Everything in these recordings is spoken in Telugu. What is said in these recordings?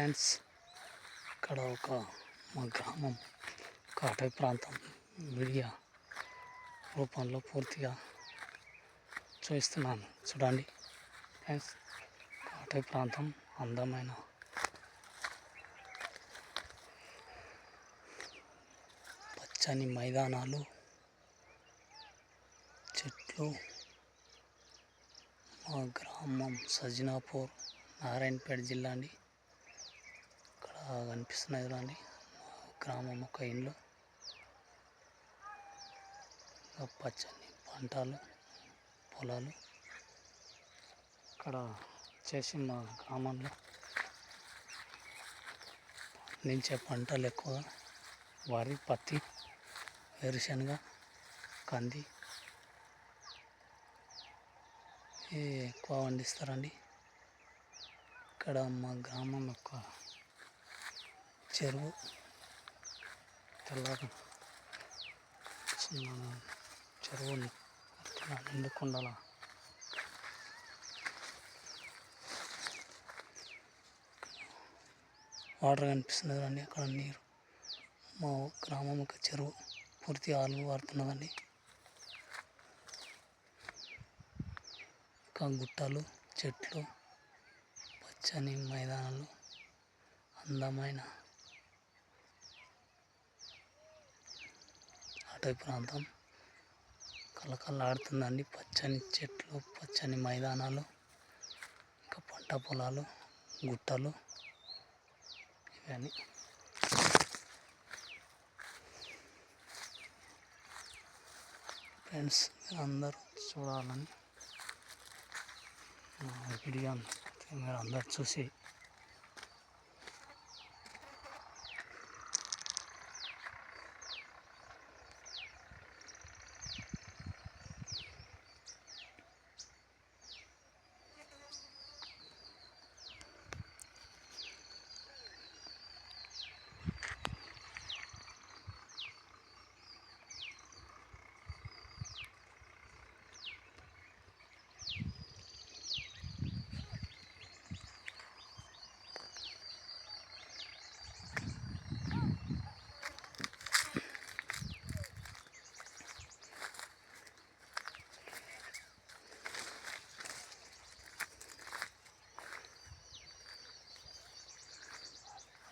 ఫ్రెండ్స్, ఇక్కడ మా గ్రామం ఒక అటవీ ప్రాంతం వీడియో రూపంలో పూర్తిగా చూపిస్తున్నాను. చూడండి ఫ్రెండ్స్, అటవీ ప్రాంతం అందమైన పచ్చని మైదానాలు, చెట్లు. మా గ్రామం సజ్జనాపూర్, నారాయణపేట జిల్లా అండి. ఇక్కడ కనిపిస్తున్నది చూడండి మా గ్రామం ఒక ఇల్లు, పచ్చని పంటలు, పొలాలు. ఇక్కడ వచ్చేసి మా గ్రామంలో పండించే పంటలు ఎక్కువగా వరి, పత్తి, వేరుశనగ, కంది ఎక్కువ పండిస్తారండి. ఇక్కడ మా గ్రామం యొక్క చెరువు తెల్లగా చిన్న చెరువు నిండుకుండాల వాటర్ కనిపిస్తుంది కదండి. అక్కడ నీరు, మా గ్రామం యొక్క చెరువు పూర్తిగా ఆలు వారుతున్నదండి. ఇంకా గుట్టలు, చెట్లు, పచ్చని మైదానాలు, అందమైన అటవీ ప్రాంతం కలకల్లాడుతుందండి. పచ్చని చెట్లు, పచ్చని మైదానాలు, ఇంకా పంట పొలాలు, గుట్టలు ఇవన్నీ. ఫ్రెండ్స్, అందరూ చూడాలని వీడియో మీరు అందరు చూసి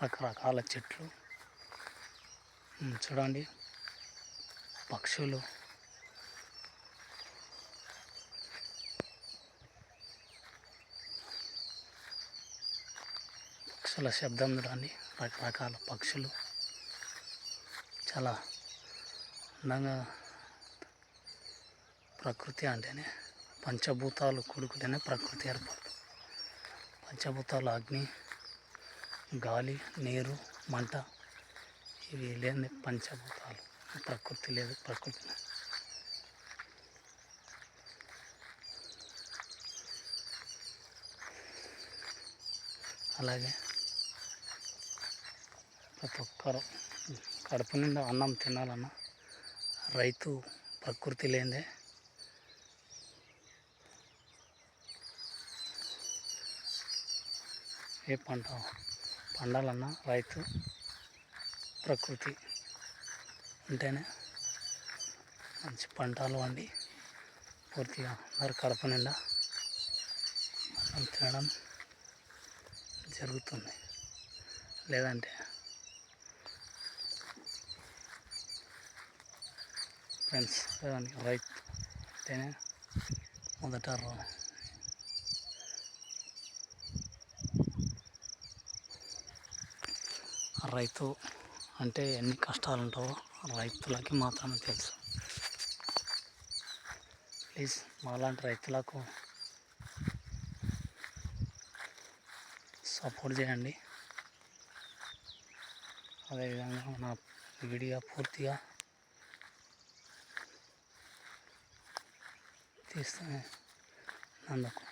రకరకాల చెట్లు చూడండి, పక్షులు, పక్షుల శబ్దం చూడండి. రకరకాల పక్షులు చాలా అందంగా. ప్రకృతి అంటేనే పంచభూతాలు కూడుకుంటేనే ప్రకృతి ఏర్పడుతుంది. పంచభూతాలు అగ్ని, గాలి, నీరు, మంట, ఇవి లేని పంచభూతాలు. ప్రకృతి లేదు. ప్రకృతి అలాగే ప్రతి ఒక్కరు కడుపు నిండా అన్నం తినాలన్నా రైతు ప్రకృతి లేదే ఏ పంట పండాలన్నా రైతు ప్రకృతి ఉంటేనే మంచి పంటలు వండి పూర్తిగా అందరు కడుపు నిండా అన్నం తినడం జరుగుతుంది. లేదంటే ఫ్రెండ్స్, రైతు అంటేనే మొదట రైతు అంటే ఎన్ని కష్టాలు ఉంటావో రైతులకి మాత్రమే తెలుసు. ప్లీజ్ మాలాంటి రైతులకు సపోర్ట్ చేయండి. అదేవిధంగా నా వీడియో పూర్తిగా తీస్తున్నందుకు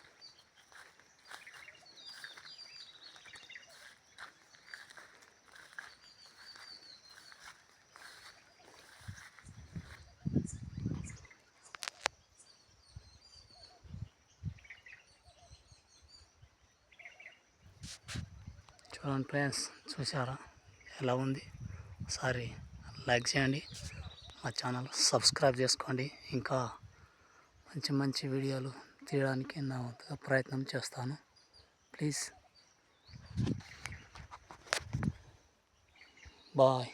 చూడండి ఫ్రెండ్స్, చూసారా ఎలా ఉంది? ఒకసారి లైక్ చేయండి, మా ఛానల్ సబ్స్క్రైబ్ చేసుకోండి. ఇంకా మంచి మంచి వీడియోలు తీయడానికి నా వంతుగా ప్రయత్నం చేస్తాను. Please bye.